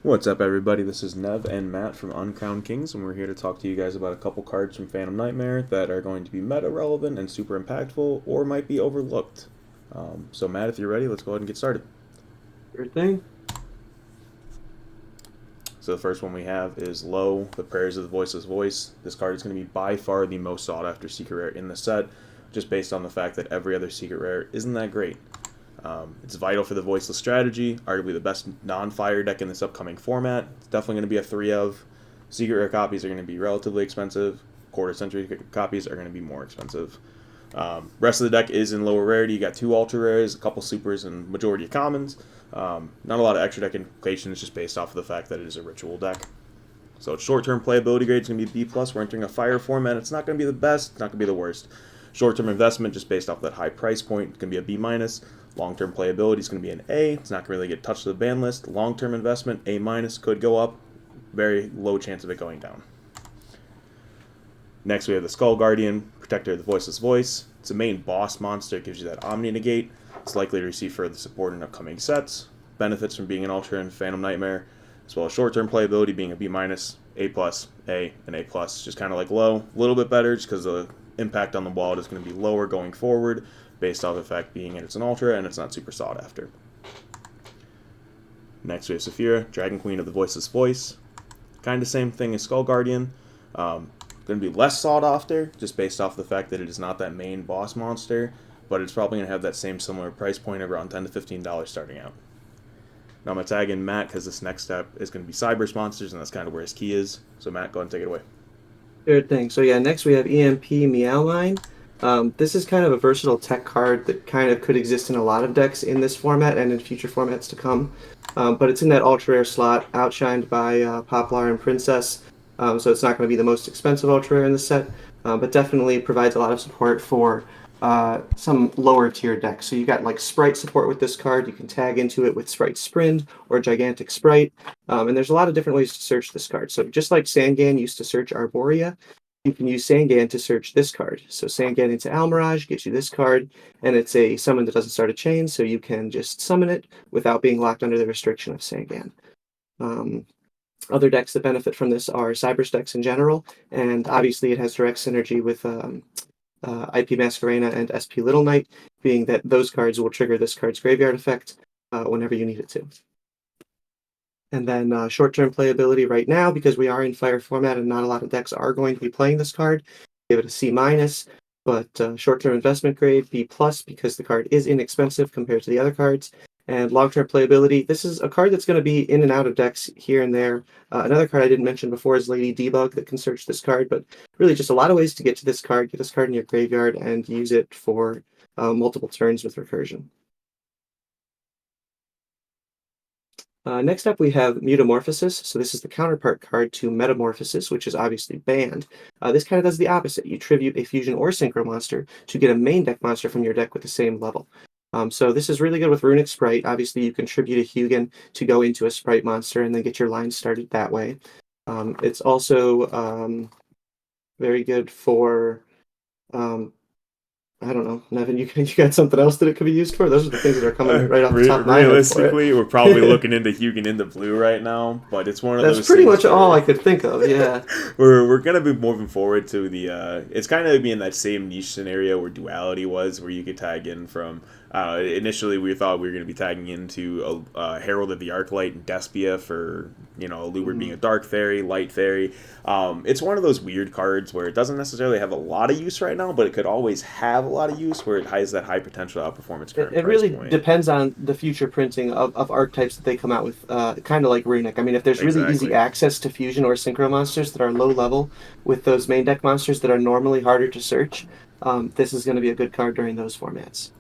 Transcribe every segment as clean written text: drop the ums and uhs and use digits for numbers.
What's up, everybody? This is Nev and Matt from Uncrowned Kings, and we're here to talk to you guys about a couple cards from Phantom Nightmare that are going to be meta relevant and super impactful, or might be overlooked. So, Matt, if you're ready, let's go ahead and get started. Sure thing. So, the first one we have is Low, the Prayers of the Voiceless Voice. This card is going to be by far the most sought after secret rare in the set, just based on the fact that every other secret rare isn't that great. It's vital for the voiceless strategy, arguably the best non-fire deck in this upcoming format. It's definitely going to be a 3 of. Secret rare copies are going to be relatively expensive. Quarter century copies are going to be more expensive. Rest of the deck is in lower rarity. You got 2 ultra rares, a couple supers, and majority of commons. Not a lot of extra deck implications, just based off of the fact that it is a ritual deck. So short-term playability grade is going to be B+. We're entering a fire format. It's not going to be the best. It's not going to be the worst. Short-term investment, just based off that high price point, going to be a B-. Long-term playability is going to be an A. It's not going to really get touched to the ban list. Long-term investment, A-, could go up. Very low chance of it going down. Next, we have the Skull Guardian, Protector of the Voiceless Voice. It's a main boss monster. It gives you that Omni Negate. It's likely to receive further support in upcoming sets. Benefits from being an Ultra in Phantom Nightmare, as well as short-term playability being a B-, A+, A, and A+. Just kind of like Low. A little bit better just because the impact on the wallet is going to be lower going forward, based off the fact being it's an Ultra and it's not super sought after. Next we have Saphira, Dragon Queen of the Voiceless Voice. Kind of same thing as Skull Guardian. Going to be less sought after, just based off the fact that it is not that main boss monster, but it's probably going to have that same similar price point around $10 to $15 starting out. Now I'm going to tag in Matt because this next step is going to be Cyberse monsters, and that's kind of where his key is. So Matt, go ahead and take it away. Sure thing. So yeah, next we have EMP Meowline. This is kind of a versatile tech card that kind of could exist in a lot of decks in this format and in future formats to come. But it's in that ultra rare slot, outshined by Poplar and Princess. So it's not going to be the most expensive ultra rare in the set, but definitely provides a lot of support for some lower tier decks. So you got like Sprite support with this card. You can tag into it with Sprite Sprint or Gigantic Sprite. And there's a lot of different ways to search this card. So just like Sangan used to search Arborea, you can use Sangan to search this card. So Sangan into Almirage gives you this card, and it's a summon that doesn't start a chain, so you can just summon it without being locked under the restriction of Sangan. Um, Other decks that benefit from this are Cyberse decks in general, and obviously it has direct synergy with IP Masquerena and SP Little Knight, being that those cards will trigger this card's graveyard effect whenever you need it to. And then short-term playability right now, because we are in Fire format and not a lot of decks are going to be playing this card, give it a C-, but short-term investment grade, B+, because the card is inexpensive compared to the other cards. And long-term playability, this is a card that's going to be in and out of decks here and there. Another card I didn't mention before is Lady Debug that can search this card, but really just a lot of ways to get to this card, get this card in your graveyard, and use it for multiple turns with recursion. Next up, we have Metamorphosis. So this is the counterpart card to Metamorphosis, which is obviously banned. This kind of does the opposite. You tribute a fusion or synchro monster to get a main deck monster from your deck with the same level. So this is really good with Runic Sprite. Obviously, you contribute a Hugin to go into a Sprite monster and then get your line started that way. It's also very good for I don't know, Nevin, you got something else that it could be used for? Those are the things that are coming right off the top of my head for Realistically, we're probably it. looking into Hugin into blue right now, but it's one of That's those pretty things much all where I could think of, yeah. we're gonna be moving forward to the it's kind of being that same niche scenario where duality was, where you could tag in from initially we thought we were going to be tagging into a Herald of the Arclight and Despia for Lubert being a dark fairy, light fairy. It's one of those weird cards where it doesn't necessarily have a lot of use right now, but it could always have a lot of use where it has that high potential outperform its current It price really point. depends on the future printing of archetypes that they come out with, kind of like Runic. I mean, if there's really easy Exactly. access to fusion or synchro monsters that are low level with those main deck monsters that are normally harder to search, this is going to be a good card during those formats.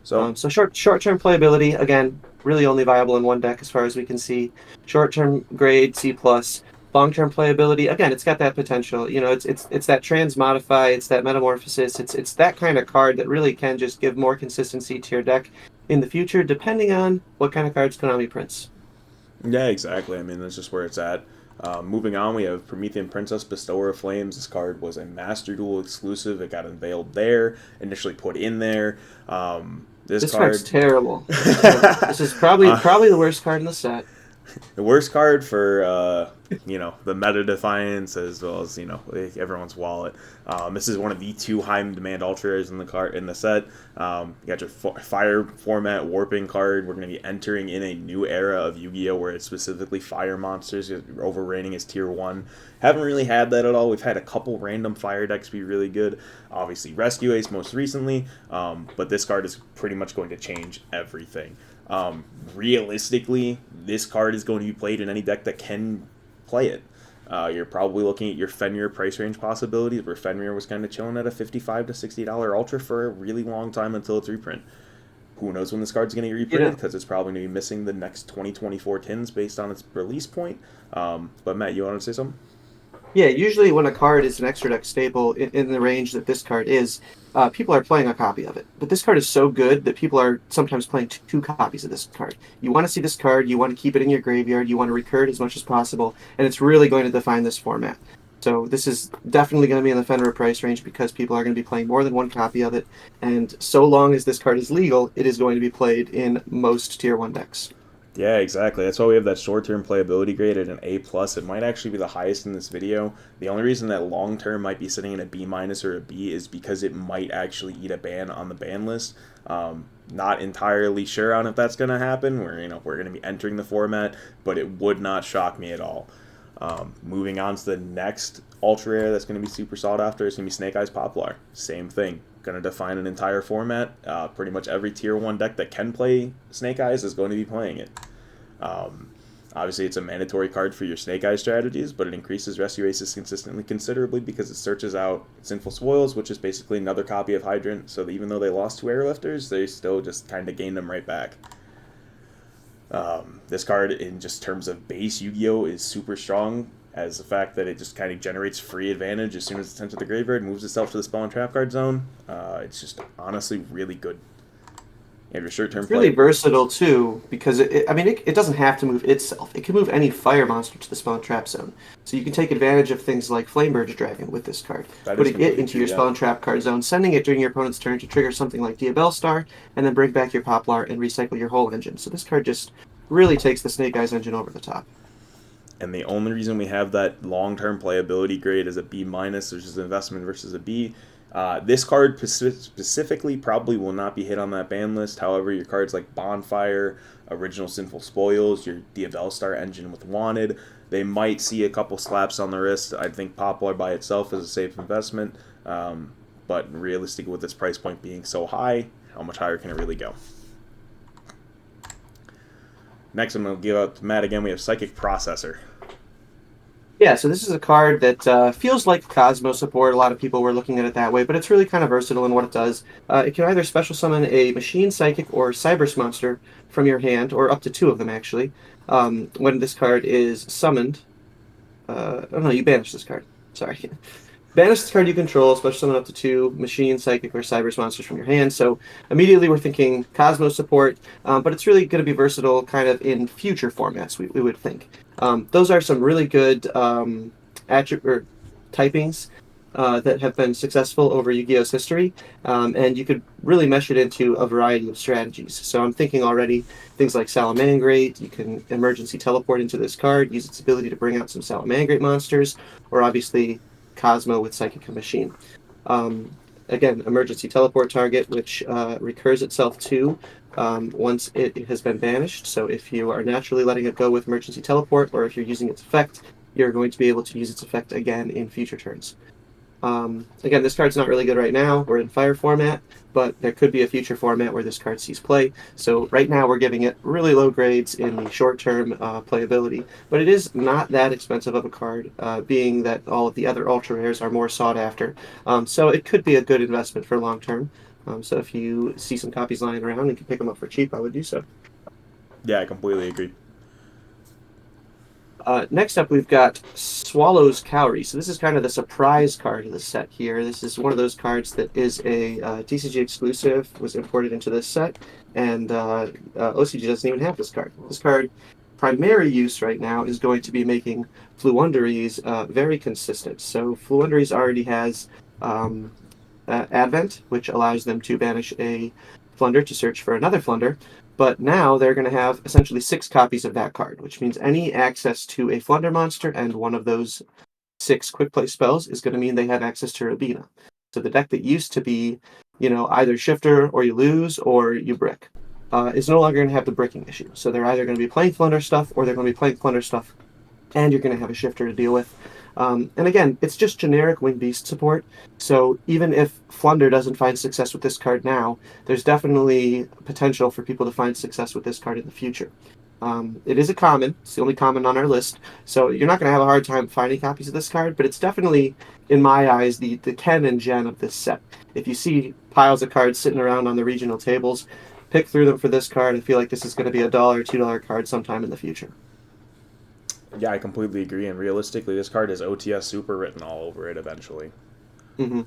So So short term playability, again, really only viable in one deck as far as we can see. Short term grade C plus. Long term playability, again, it's got that potential. You know, it's that transmodify, it's that metamorphosis, it's that kind of card that really can just give more consistency to your deck in the future, depending on what kind of cards Konami prints. yeah, exactly. I mean, that's just where it's at. Moving on, we have Promethean Princess, Bestower of Flames. This card was a Master Duel exclusive. It got unveiled there, initially put in there. This This card's card, terrible. This is terrible. This is probably uh, probably the worst card in the set. The worst card for the meta defiance as well as everyone's wallet. This is one of the two high demand ultra rares in the card in the set. You got your fire format warping card. We're going to be entering in a new era of Yu-Gi-Oh where it's specifically fire monsters. Overrating is tier 1. Haven't really had that at all. We've had a couple random fire decks be really good. Obviously Rescue Ace most recently, but this card is pretty much going to change everything. Realistically, this card is going to be played in any deck that can play it. You're probably looking at your Fenrir price range possibilities, where Fenrir was kind of chilling at a $55 to $60 Ultra for a really long time until its reprint. Who knows when this card's going to get reprinted, because it's probably going to be missing the next 2024 tins based on its release point. But Matt, you want to say something? Yeah, usually when a card is an extra deck staple in the range that this card is, people are playing a copy of it. But this card is so good that people are sometimes playing two copies of this card. You want to see this card, you want to keep it in your graveyard, you want to recur it as much as possible, and it's really going to define this format. So this is definitely going to be in the Fenrir price range because people are going to be playing more than one copy of it. And so long as this card is legal, it is going to be played in most tier 1 decks. Yeah, exactly. That's why we have that short-term playability grade at an A plus. It might actually be the highest in this video. The only reason that long-term might be sitting in a B minus or a B is because it might actually eat a ban on the ban list. Not entirely sure on if that's going to happen. We're going to be entering the format, but it would not shock me at all. Moving on to the next ultra rare that's going to be super sought after is going to be Snake Eyes Poplar. Same thing. Going to define an entire format. Pretty much every tier 1 deck that can play Snake Eyes is going to be playing it. Obviously, it's a mandatory card for your Snake Eyes strategies, but it increases Rescue Aces consistently considerably because it searches out Sinful Spoils, which is basically another copy of Hydrant, so that even though they lost 2 Airlifters, they still just kind of gained them right back. This card, in just terms of base Yu-Gi-Oh, is super strong, as the fact that it just kind of generates free advantage as soon as it's entered the graveyard, moves itself to the spell and trap card zone. It's just honestly really good. You have your short-term Really play. versatile too, because it doesn't have to move itself. It can move any fire monster to the spawn trap zone. So you can take advantage of things like Flamebird's Dragon with this card, That is putting it completely into true, your yeah. spawn trap card zone, sending it during your opponent's turn to trigger something like Diabell Star, and then bring back your Poplar and recycle your whole engine. So this card just really takes the Snake Eyes engine over the top. And the only reason we have that long-term playability grade as a B minus, which is investment versus a B, this card specifically probably will not be hit on that ban list. However, your cards like Bonfire, Original Sinful Spoils, your Diabell Star engine with Wanted, they might see a couple slaps on the wrist. I think Poplar by itself is a safe investment, but realistically, with its price point being so high, how much higher can it really go? Next, I'm going to give out to Matt again. We have Psychic Processor. Yeah, so this is a card that feels like Cosmo support. A lot of people were looking at it that way, but it's really kind of versatile in what it does. It can either special summon a Machine Psychic or Cyberse monster from your hand, or up to 2 of them, actually. When this card is summoned... oh no, you banish this card. Sorry. Banish this card you control, special summon up to 2 Machine, Psychic, or Cyberse monsters from your hand. So immediately we're thinking Cosmo support, but it's really going to be versatile kind of in future formats, we would think. Those are some really good attribute typings that have been successful over Yu-Gi-Oh's history, and you could really mesh it into a variety of strategies. So I'm thinking already things like Salamangrate. You can emergency teleport into this card, use its ability to bring out some Salamangrate monsters, or obviously Cosmo with Psychic and Machine. Again, emergency teleport target, which recurs itself too once it has been banished. So if you are naturally letting it go with emergency teleport, or if you're using its effect, you're going to be able to use its effect again in future turns. Again, this card's not really good right now. We're in fire format, but there could be a future format where this card sees play. So right now we're giving it really low grades in the short-term playability, but it is not that expensive of a card, being that all of the other ultra rares are more sought after. So it could be a good investment for long-term. So if you see some copies lying around and can pick them up for cheap, I would do so. Yeah, I completely agree. Next up, we've got Swallow's Cowrie. So this is kind of the surprise card of the set here. This is one of those cards that is a TCG exclusive, was imported into this set, and OCG doesn't even have this card. This card, primary use right now, is going to be making Floowandereeze very consistent. So Floowandereeze already has Advent, which allows them to banish a Flunder to search for another Flunder. But now they're going to have essentially 6 copies of that card, which means any access to a Flunder monster and one of those 6 quick play spells is going to mean they have access to Rabina. So the deck that used to be, either Shifter or you lose or you brick, is no longer going to have the bricking issue. So they're either going to be playing Flunder stuff or they're going to be playing Flunder stuff and you're going to have a Shifter to deal with. And again, it's just generic Wing Beast support. So even if Flunder doesn't find success with this card now, there's definitely potential for people to find success with this card in the future. It is a common. It's the only common on our list. So you're not going to have a hard time finding copies of this card, but it's definitely, in my eyes, the Ken and Gen of this set. If you see piles of cards sitting around on the regional tables, pick through them for this card. I feel like this is going to be a $1, $2 card sometime in the future. Yeah, I completely agree. And realistically, this card has OTS Super written all over it eventually. Mm-hmm.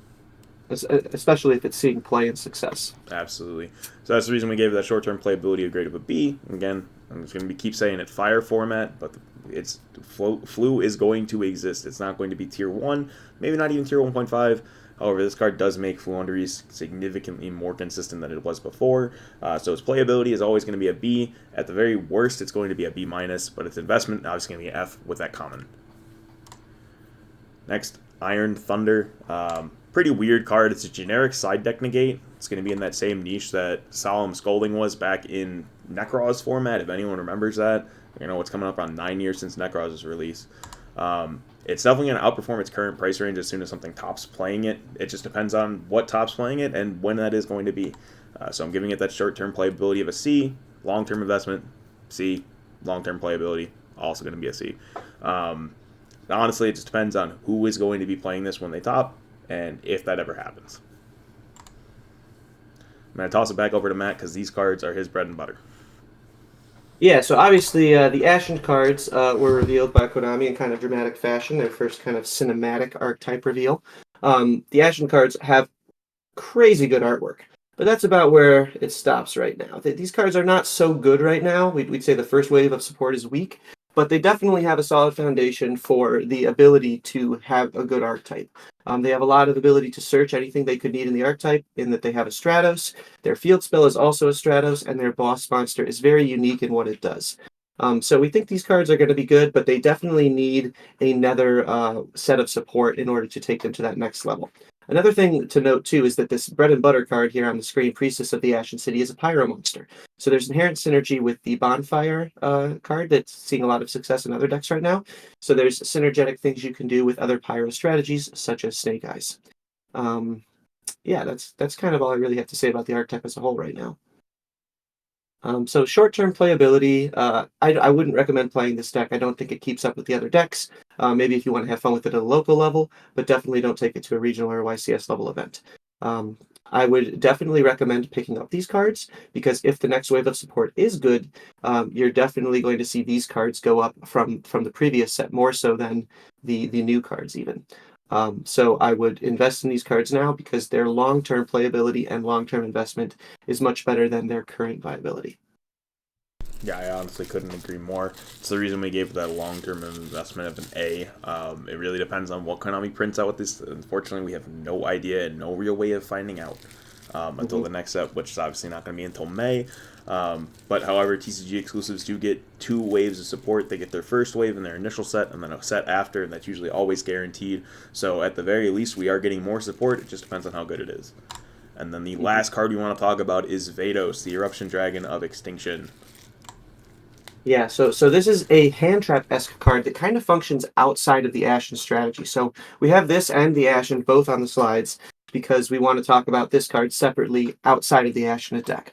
Especially if it's seeing play and success. Absolutely. So that's the reason we gave it that short-term playability a grade of a B. Again, I'm just going to keep saying it fire format, but it's flu is going to exist. It's not going to be tier 1, maybe not even tier 1.5. However, this card does make Fluunderies significantly more consistent than it was before. So its playability is always going to be a B. At the very worst, it's going to be a B-, but its investment obviously going to be an F with that common. Next, Iron Thunder. Pretty weird card. It's a generic side deck negate. It's going to be in that same niche that Solemn Scolding was back in Necroz's format, if anyone remembers that. It's coming up on 9 years since Necroz's release. It's definitely going to outperform its current price range as soon as something tops playing it. It just depends on what tops playing it and when that is going to be. So I'm giving it that short-term playability of a C, long-term investment, C, long-term playability, also going to be a C. Honestly, it just depends on who is going to be playing this when they top, and if that ever happens. I'm going to toss it back over to Matt because these cards are his bread and butter. Yeah, so obviously the Ashen cards were revealed by Konami in kind of dramatic fashion, their first kind of cinematic archetype reveal. The Ashen cards have crazy good artwork, but that's about where it stops right now. These cards are not so good right now. We'd say the first wave of support is weak, but they definitely have a solid foundation for the ability to have a good archetype. They have a lot of ability to search anything they could need in the archetype, in that they have a Stratos. Their field spell is also a Stratos, and their boss monster is very unique in what it does. So we think these cards are going to be good, but they definitely need another set of support in order to take them to that next level. Another thing to note too is that this bread and butter card here on the screen, Priestess of the Ashen City, is a Pyro monster. So there's inherent synergy with the Bonfire card that's seeing a lot of success in other decks right now. So there's synergetic things you can do with other Pyro strategies, such as Snake Eyes. Yeah, that's kind of all I really have to say about the archetype as a whole right now. So short-term playability, I wouldn't recommend playing this deck. I don't think it keeps up with the other decks. Maybe if you want to have fun with it at a local level, but definitely don't take it to a regional or YCS level event. I would definitely recommend picking up these cards because if the next wave of support is good, you're definitely going to see these cards go up from the previous set more so than the new cards even. So I would invest in these cards now because their long-term playability and long-term investment is much better than their current viability. Yeah, I honestly couldn't agree more. It's the reason we gave that long-term investment of an A. It really depends on what Konami prints out with this. Unfortunately, we have no idea and no real way of finding out until the next set, which is obviously not going to be until May. But however, TCG exclusives do get 2 waves of support. They get their first wave in their initial set and then a set after, and that's usually always guaranteed. So at the very least, we are getting more support. It just depends on how good it is. And then the last card we want to talk about is Vados, the Eruption Dragon of Extinction. Yeah, so this is a hand trap-esque card that kind of functions outside of the Ashen strategy. So we have this and the Ashen both on the slides because we want to talk about this card separately outside of the Ashen deck.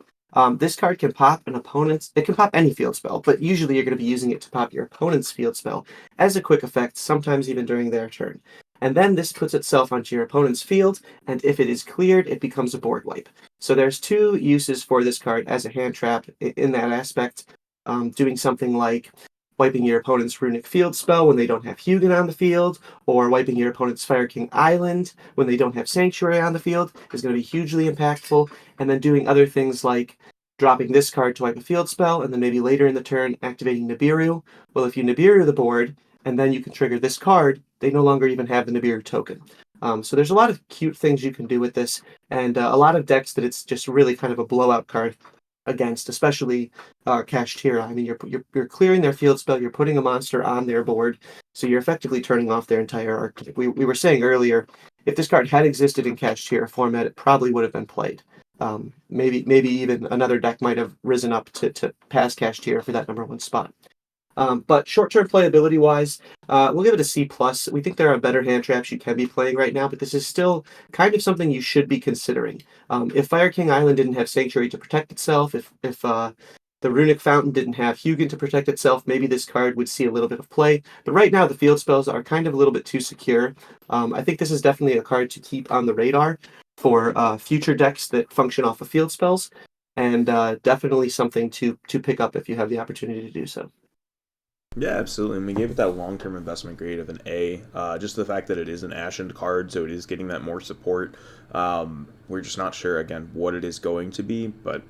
This card can pop it can pop any field spell, but usually you're going to be using it to pop your opponent's field spell as a quick effect, sometimes even during their turn. And then this puts itself onto your opponent's field, and if it is cleared, it becomes a board wipe. So there's 2 uses for this card as a hand trap in that aspect. Doing something like wiping your opponent's runic field spell when they don't have Hugin on the field, or wiping your opponent's Fire King Island when they don't have Sanctuary on the field is going to be hugely impactful. And then doing other things like dropping this card to wipe a field spell, and then maybe later in the turn activating Nibiru. Well, if you Nibiru the board, and then you can trigger this card, they no longer even have the Nibiru token. So there's a lot of cute things you can do with this, and a lot of decks that it's just really kind of a blowout card against, especially Kashtira. I mean, you're clearing their field spell, you're putting a monster on their board, so you're effectively turning off their entire archetype. We were saying earlier, if this card had existed in Kashtira format, it probably would have been played. Maybe even another deck might have risen up to pass Kashtira for that number one spot. But short-term playability wise, we'll give it a C plus. We think there are better hand traps you can be playing right now, but this is still kind of something you should be considering. If Fire King Island didn't have Sanctuary to protect itself, if the Runic Fountain didn't have Hugin to protect itself, maybe this card would see a little bit of play. But right now, the field spells are kind of a little bit too secure. I think this is definitely a card to keep on the radar for future decks that function off of field spells, and definitely something to pick up if you have the opportunity to do so. Yeah, absolutely. And we gave it that long-term investment grade of an A. Just the fact that it is an Ashen card, so it is getting that more support. We're just not sure, again, what it is going to be. But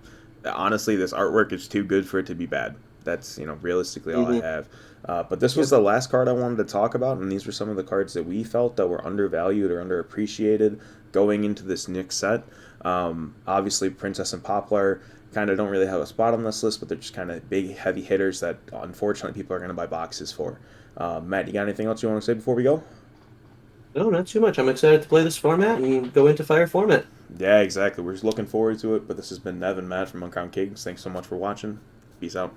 honestly, this artwork is too good for it to be bad. That's, realistically all I Mm-hmm. have. But this was Yep. the last card I wanted to talk about, and these were some of the cards that we felt that were undervalued or underappreciated going into this next set. Obviously, Princess and Poplar kind of don't really have a spot on this list, but they're just kind of big, heavy hitters that unfortunately people are going to buy boxes for. Matt, you got anything else you want to say before we go? No, not too much. I'm excited to play this format and go into Fire format. Yeah, exactly. We're just looking forward to it. But this has been Nev and Matt from Uncrowned Kings. Thanks so much for watching. Peace out.